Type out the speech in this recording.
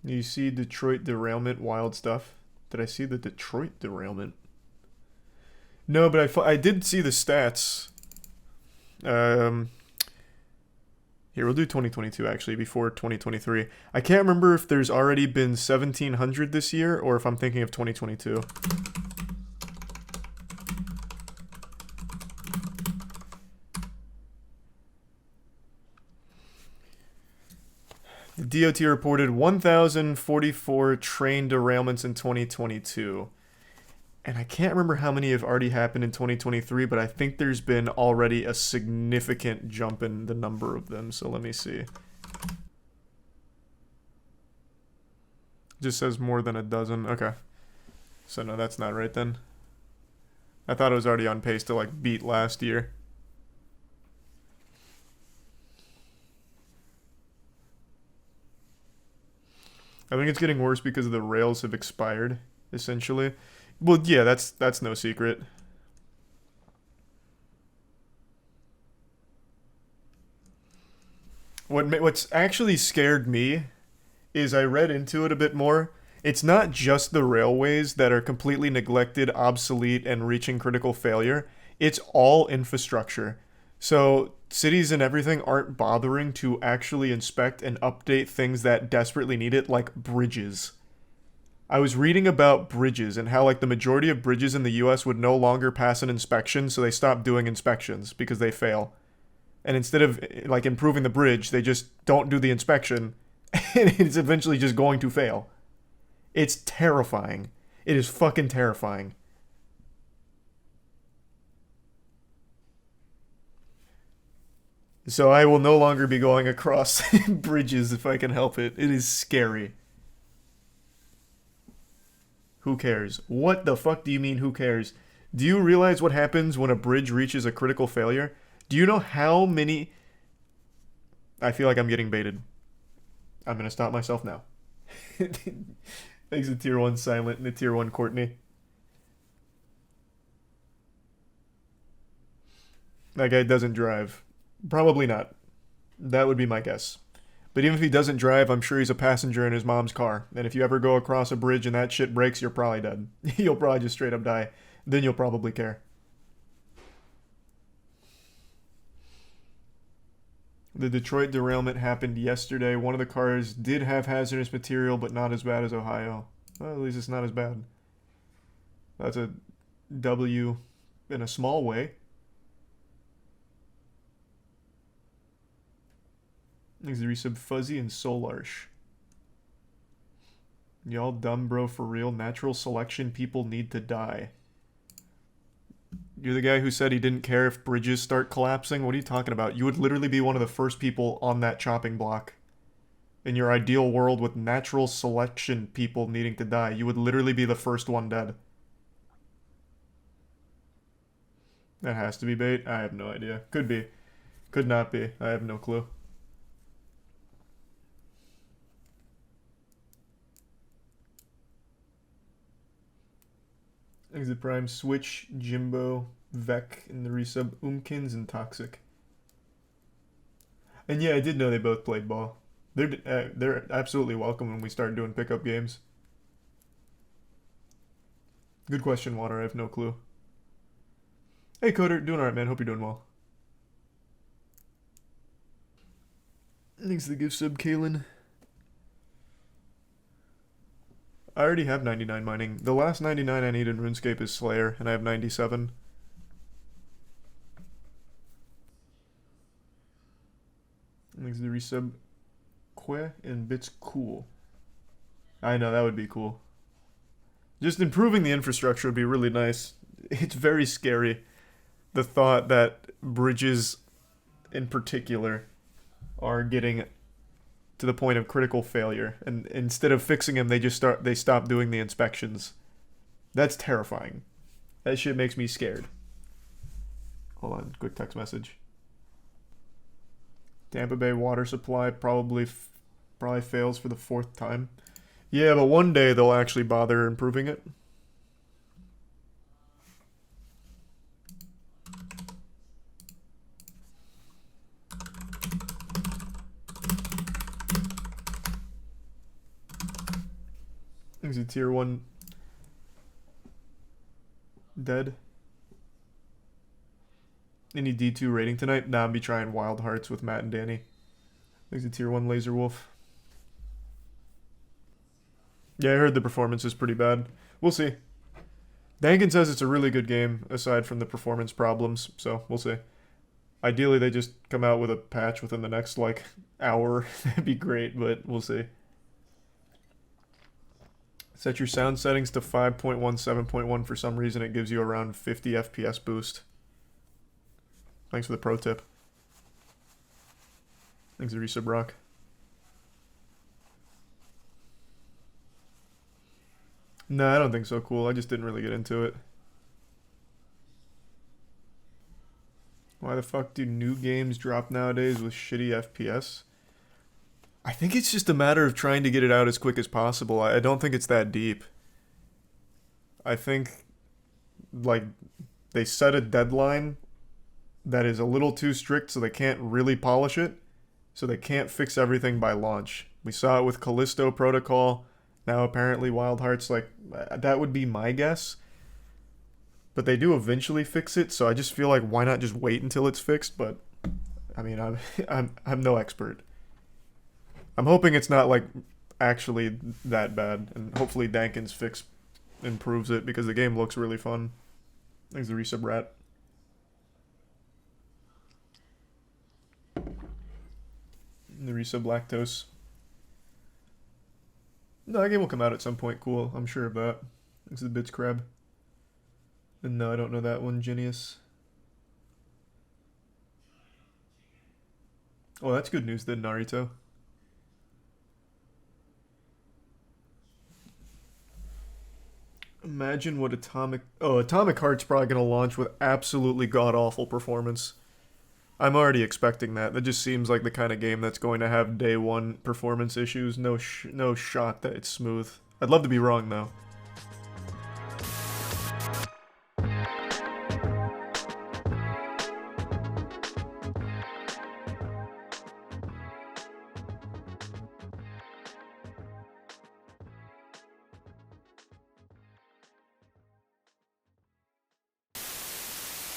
You see Detroit derailment, wild stuff. Did I see the Detroit derailment? No, but I did see the stats. Um, Here, we'll do 2022 actually, before 2023. I can't remember if there's already been 1,700 this year or if I'm thinking of 2022. The DOT reported 1,044 train derailments in 2022. And I can't remember how many have already happened in 2023, but I think there's been already a significant jump in the number of them. So let me see. Just says more than a dozen. Okay. So no, that's not right then. I thought it was already on pace to like beat last year. I think it's getting worse because the rails have expired, essentially. Well, yeah, that's no secret. What's actually scared me is I read into it a bit more. It's not just the railways that are completely neglected, obsolete, and reaching critical failure. It's all infrastructure. So cities and everything aren't bothering to actually inspect and update things that desperately need it, like bridges. I was reading about bridges and how like the majority of bridges in the US would no longer pass an inspection, so they stopped doing inspections because they fail. And instead of like improving the bridge, they just don't do the inspection and it's eventually just going to fail. It's terrifying. It is fucking terrifying. So I will no longer be going across bridges if I can help it. It is scary. Who cares? What the fuck do you mean, who cares? Do you realize what happens when a bridge reaches a critical failure? Do you know how many... I feel like I'm getting baited. I'm gonna stop myself now. Thanks to Tier 1 Silent and the Tier 1 Courtney. That guy doesn't drive. Probably not. That would be my guess. But even if he doesn't drive, I'm sure he's a passenger in his mom's car. And if you ever go across a bridge and that shit breaks, you're probably dead. You'll probably just straight up die. Then you'll probably care. The Detroit derailment happened yesterday. One of the cars did have hazardous material, but not as bad as Ohio. Well, at least it's not as bad. That's a W in a small way. These resub Fuzzy and Solarsh. Y'all dumb, bro, for real. Natural selection, people need to die. You're the guy who said he didn't care if bridges start collapsing? What are you talking about? You would literally be one of the first people on that chopping block. In your ideal world with natural selection people needing to die, you would literally be the first one dead. That has to be bait? I have no idea. Could be. Could not be. I have no clue. Exit Prime, Switch, Jimbo, Vec in the resub, Umkins, and Toxic. And yeah, I did know they both played ball. They're absolutely welcome when we start doing pickup games. Good question, Water. I have no clue. Hey, Coder. Doing alright, man. Hope you're doing well. Thanks for the gift sub, Kalen. I already have 99 mining. The last 99 I need in RuneScape is Slayer, and I have 97. Thanks to the resub. Que and Bits cool. I know, that would be cool. Just improving the infrastructure would be really nice. It's very scary, the thought that bridges in particular are getting to the point of critical failure, and instead of fixing them, they stop doing the inspections. That's terrifying. That shit makes me scared. Hold on, quick text message. Tampa Bay water supply probably fails for the 4th time. Yeah, but one day they'll actually bother improving it. Is he tier 1 dead? Any D2 rating tonight? Nah, I'm be trying Wild Hearts with Matt and Danny. He's a tier 1 Laser Wolf. Yeah, I heard the performance is pretty bad. We'll see. Dankin says it's a really good game, aside from the performance problems, so we'll see. Ideally, they just come out with a patch within the next, like, hour. That'd be great, but we'll see. Set your sound settings to 5.1, 7.1. For some reason, it gives you around 50 FPS boost. Thanks for the pro tip. Thanks, Arisa Brock. No, I don't think so cool. I just didn't really get into it. Why the fuck do new games drop nowadays with shitty FPS? I think it's just a matter of trying to get it out as quick as possible. I don't think it's that deep. I think, like, they set a deadline that is a little too strict, so they can't really polish it. So they can't fix everything by launch. We saw it with Callisto Protocol. Now apparently Wild Hearts, like, that would be my guess. But they do eventually fix it, so I just feel like why not just wait until it's fixed? But I mean, I'm no expert. I'm hoping it's not like actually that bad, and hopefully Dankin's fix improves it because the game looks really fun. Thanks to Resub Rat. The Resub Lactose. No, that game will come out at some point. Cool, I'm sure of that. Thanks to the Bits Crab. And no, I don't know that one, Genius. Oh, that's good news then, Naruto. Imagine what Atomic... Oh, Atomic Heart's probably going to launch with absolutely god-awful performance. I'm already expecting that. That just seems like the kind of game that's going to have day one performance issues. No shot that it's smooth. I'd love to be wrong, though.